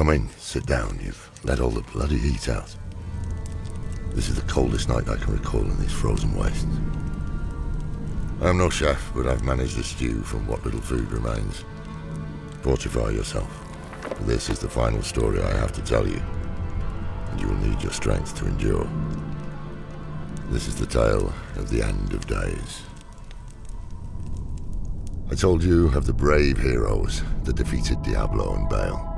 Come in, sit down. You've let all the bloody heat out. This is the coldest night I can recall in these frozen wastes. I'm no chef, but I've managed a stew from what little food remains. Fortify yourself. This is the final story I have to tell you, and you will need your strength to endure. This is the tale of the end of days. I told you of the brave heroes that defeated Diablo and Baal,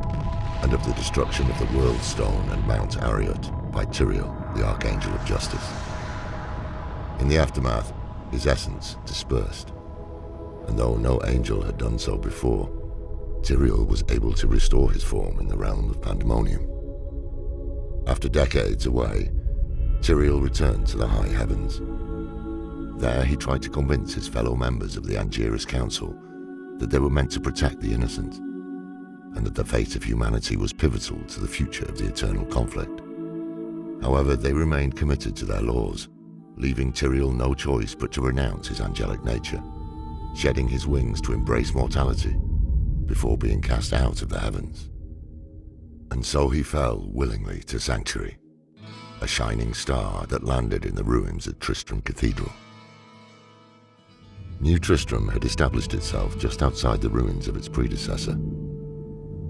and of the destruction of the World Stone and Mount Arreat by Tyrael, the Archangel of Justice. In the aftermath, his essence dispersed, and though no angel had done so before, Tyrael was able to restore his form in the realm of Pandemonium. After decades away, Tyrael returned to the high heavens. There he tried to convince his fellow members of the Angiras Council that they were meant to protect the innocent, and that the fate of humanity was pivotal to the future of the eternal conflict. However, they remained committed to their laws, leaving Tyrael no choice but to renounce his angelic nature, shedding his wings to embrace mortality before being cast out of the heavens. And so he fell willingly to Sanctuary, a shining star that landed in the ruins of Tristram Cathedral. New Tristram had established itself just outside the ruins of its predecessor,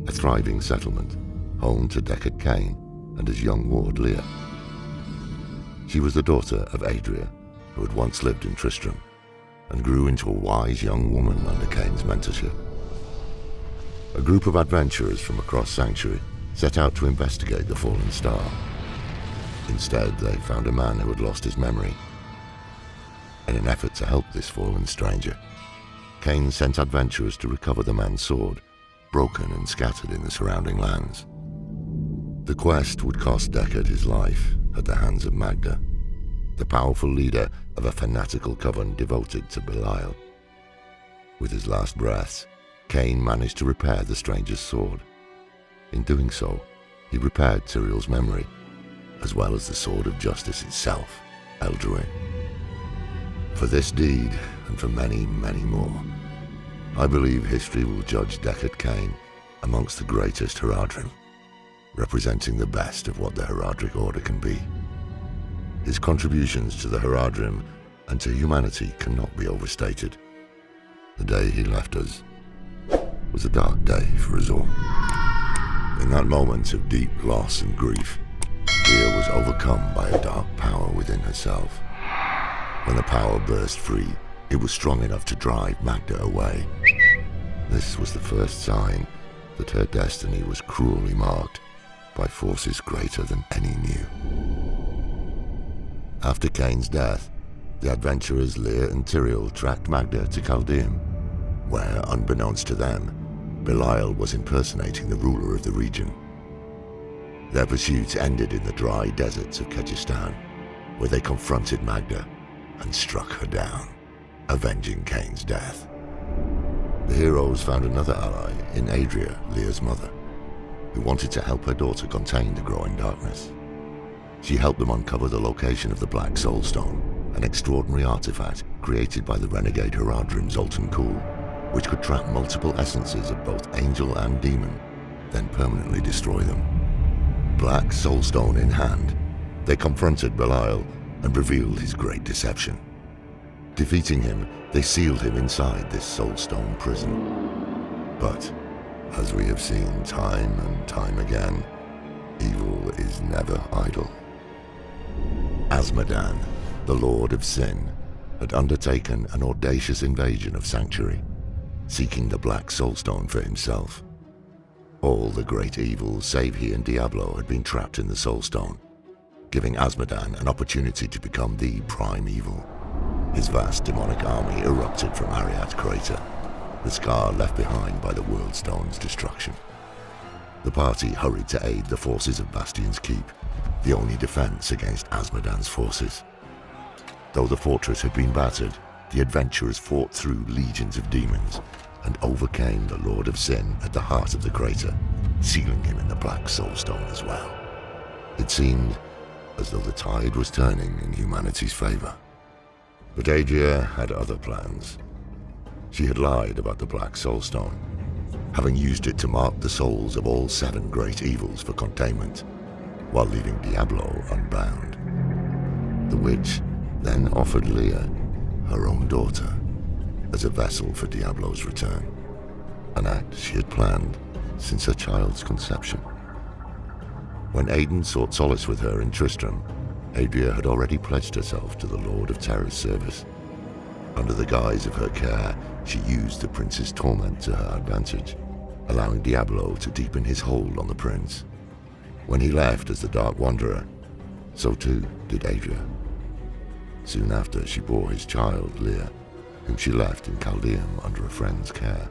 a thriving settlement, home to Deckard Cain and his young ward Leah. She was the daughter of Adria, who had once lived in Tristram, and grew into a wise young woman under Cain's mentorship. A group of adventurers from across Sanctuary set out to investigate the fallen star. Instead, they found a man who had lost his memory. In an effort to help this fallen stranger, Cain sent adventurers to recover the man's sword, broken and scattered in the surrounding lands. The quest would cost Deckard his life at the hands of Magda, the powerful leader of a fanatical coven devoted to Belial. With his last breaths, Cain managed to repair the stranger's sword. In doing so, he repaired Tyrael's memory, as well as the Sword of Justice itself, Eldraine. For this deed, and for many, many more, I believe history will judge Deckard Cain amongst the greatest Haradrim, representing the best of what the Haradric Order can be. His contributions to the Haradrim and to humanity cannot be overstated. The day he left us was a dark day for us all. In that moment of deep loss and grief, Leah was overcome by a dark power within herself. When the power burst free, it was strong enough to drive Magda away. This was the first sign that her destiny was cruelly marked by forces greater than any knew. After Cain's death, the adventurers Leah and Tyrael tracked Magda to Chaldeum, where, unbeknownst to them, Belial was impersonating the ruler of the region. Their pursuit ended in the dry deserts of Kyrgyzstan, where they confronted Magda and struck her down, avenging Cain's death. The heroes found another ally in Adria, Leah's mother, who wanted to help her daughter contain the growing darkness. She helped them uncover the location of the Black Soul Stone, an extraordinary artifact created by the renegade Haradrim Zoltan Kulle, which could trap multiple essences of both angel and demon, then permanently destroy them. Black Soul Stone in hand, they confronted Belial and revealed his great deception. Defeating him, they sealed him inside this Soul Stone prison. But, as we have seen time and time again, evil is never idle. Azmodan, the Lord of Sin, had undertaken an audacious invasion of Sanctuary, seeking the Black Soul Stone for himself. All the great evils save he and Diablo had been trapped in the Soul Stone, giving Azmodan an opportunity to become the prime evil. His vast demonic army erupted from Arreat Crater, the scar left behind by the World Stone's destruction. The party hurried to aid the forces of Bastion's Keep, the only defense against Azmodan's forces. Though the fortress had been battered, the adventurers fought through legions of demons and overcame the Lord of Sin at the heart of the crater, sealing him in the Black Soul Stone as well. It seemed as though the tide was turning in humanity's favor. But Adria had other plans. She had lied about the Black Soul Stone, having used it to mark the souls of all 7 great evils for containment, while leaving Diablo unbound. The witch then offered Leah, her own daughter, as a vessel for Diablo's return, an act she had planned since her child's conception. When Aiden sought solace with her in Tristram, Adria had already pledged herself to the Lord of Terror's service. Under the guise of her care, she used the prince's torment to her advantage, allowing Diablo to deepen his hold on the prince. When he left as the Dark Wanderer, so too did Adria. Soon after, she bore his child, Leah, whom she left in Chaldeum under a friend's care.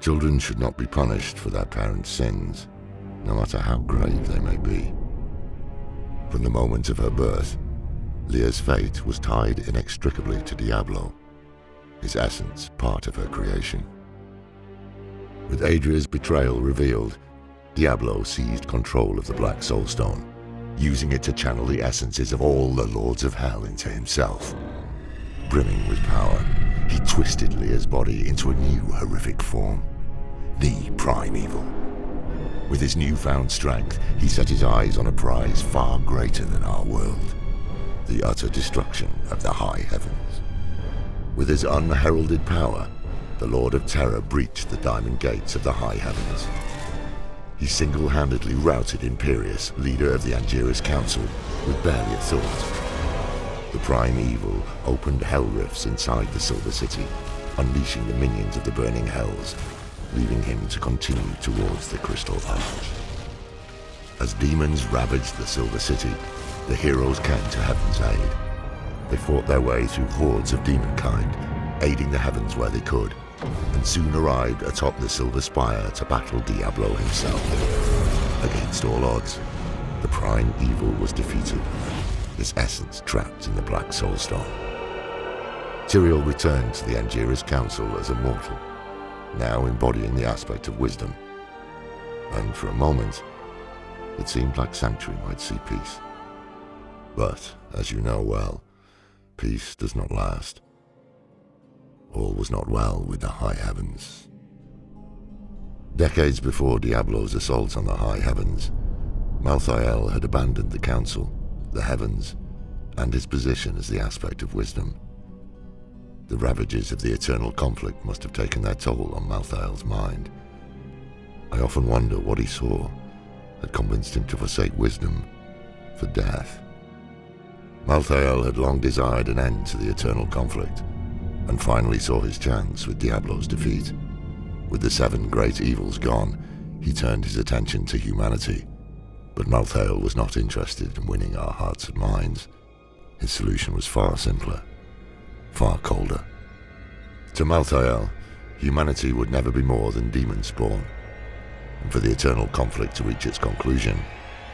Children should not be punished for their parents' sins, no matter how grave they may be. From the moment of her birth, Leah's fate was tied inextricably to Diablo, his essence part of her creation. With Adria's betrayal revealed, Diablo seized control of the Black Soulstone, using it to channel the essences of all the Lords of Hell into himself. Brimming with power, he twisted Leah's body into a new horrific form, the Prime Evil. With his newfound strength, he set his eyes on a prize far greater than our world, the utter destruction of the high heavens. With his unheralded power, the Lord of Terror breached the diamond gates of the high heavens. He single-handedly routed Imperius, leader of the Angiras Council, with barely a thought. The Prime Evil opened hell rifts inside the Silver City, unleashing the minions of the Burning Hells, leaving him to continue towards the Crystal Arch. As demons ravaged the Silver City, the heroes came to Heaven's aid. They fought their way through hordes of demonkind, aiding the heavens where they could, and soon arrived atop the Silver Spire to battle Diablo himself. Against all odds, the Prime Evil was defeated, his essence trapped in the Black Soulstone. Tyrael returned to the Angiras Council as a mortal, now embodying the aspect of wisdom. And for a moment, it seemed like Sanctuary might see peace. But, as you know well, peace does not last. All was not well with the high heavens. Decades before Diablo's assault on the high heavens, Malthael had abandoned the council, the heavens, and his position as the aspect of wisdom. The ravages of the eternal conflict must have taken their toll on Malthael's mind. I often wonder what he saw had convinced him to forsake wisdom for death. Malthael had long desired an end to the eternal conflict, and finally saw his chance with Diablo's defeat. With the 7 great evils gone, he turned his attention to humanity. But Malthael was not interested in winning our hearts and minds. His solution was far simpler, far colder. To Malthael, humanity would never be more than demon spawn, and for the eternal conflict to reach its conclusion,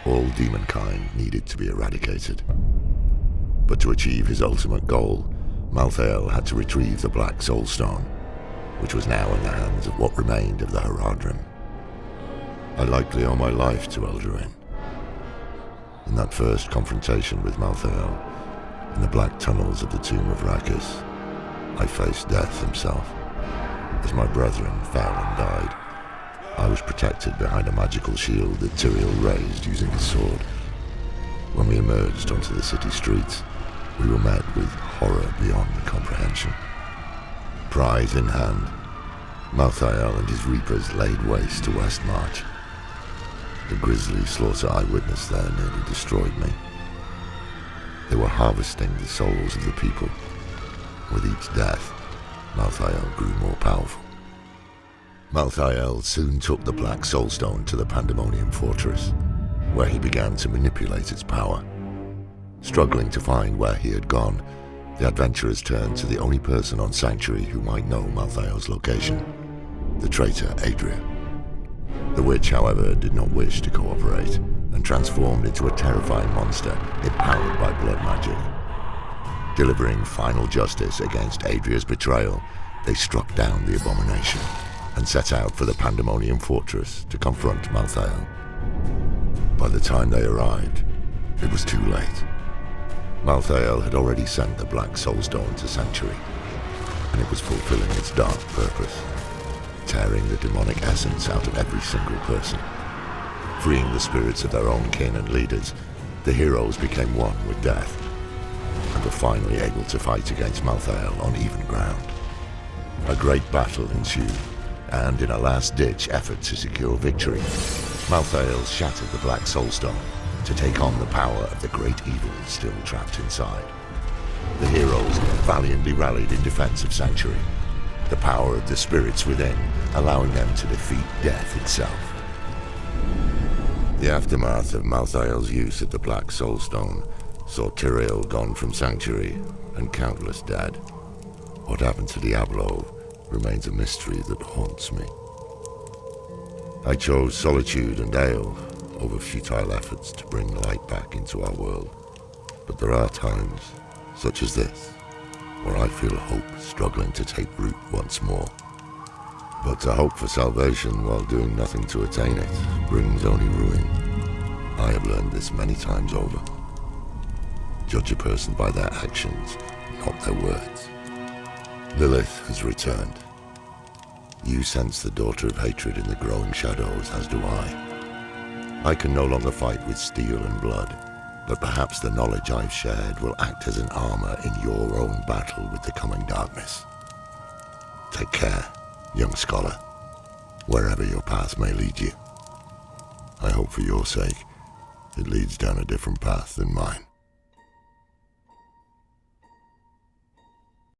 all demonkind needed to be eradicated. But to achieve his ultimate goal, Malthael had to retrieve the Black Soulstone, which was now in the hands of what remained of the Haradrim. I likely owe my life to Eldarin. In that first confrontation with Malthael, in the black tunnels of the tomb of Rakis, I faced death himself. As my brethren fell and died, I was protected behind a magical shield that Tyrael raised using his sword. When we emerged onto the city streets, we were met with horror beyond comprehension. Prize in hand, Malthael and his reapers laid waste to Westmarch. The grisly slaughter I witnessed there nearly destroyed me. They were harvesting the souls of the people. With each death, Malthael grew more powerful. Malthael soon took the Black Soulstone to the Pandemonium Fortress, where he began to manipulate its power. Struggling to find where he had gone, the adventurers turned to the only person on Sanctuary who might know Malthael's location, the traitor Adria. The witch, however, did not wish to cooperate, and transformed into a terrifying monster empowered by blood magic. Delivering final justice against Adria's betrayal, they struck down the abomination and set out for the Pandemonium Fortress to confront Malthael. By the time they arrived, it was too late. Malthael had already sent the Black Soulstone to Sanctuary, and it was fulfilling its dark purpose. tearing the demonic essence out of every single person. Freeing the spirits of their own kin and leaders, the heroes became one with death, and were finally able to fight against Malthael on even ground. A great battle ensued, and in a last-ditch effort to secure victory, Malthael shattered the Black Soulstone to take on the power of the great evil still trapped inside. The heroes valiantly rallied in defense of Sanctuary, the power of the spirits within allowing them to defeat death itself. The aftermath of Malthael's use of the Black Soulstone saw Tyrael gone from Sanctuary and countless dead. What happened to Diablo remains a mystery that haunts me. I chose solitude and ale over futile efforts to bring light back into our world. But there are times, such as this, where I feel hope struggling to take root once more. But to hope for salvation while doing nothing to attain it brings only ruin. I have learned this many times over. Judge a person by their actions, not their words. Lilith has returned. You sense the daughter of hatred in the growing shadows, as do I. I can no longer fight with steel and blood, but perhaps the knowledge I've shared will act as an armor in your own battle with the coming darkness. Take care, young scholar, wherever your path may lead you. I hope for your sake, it leads down a different path than mine.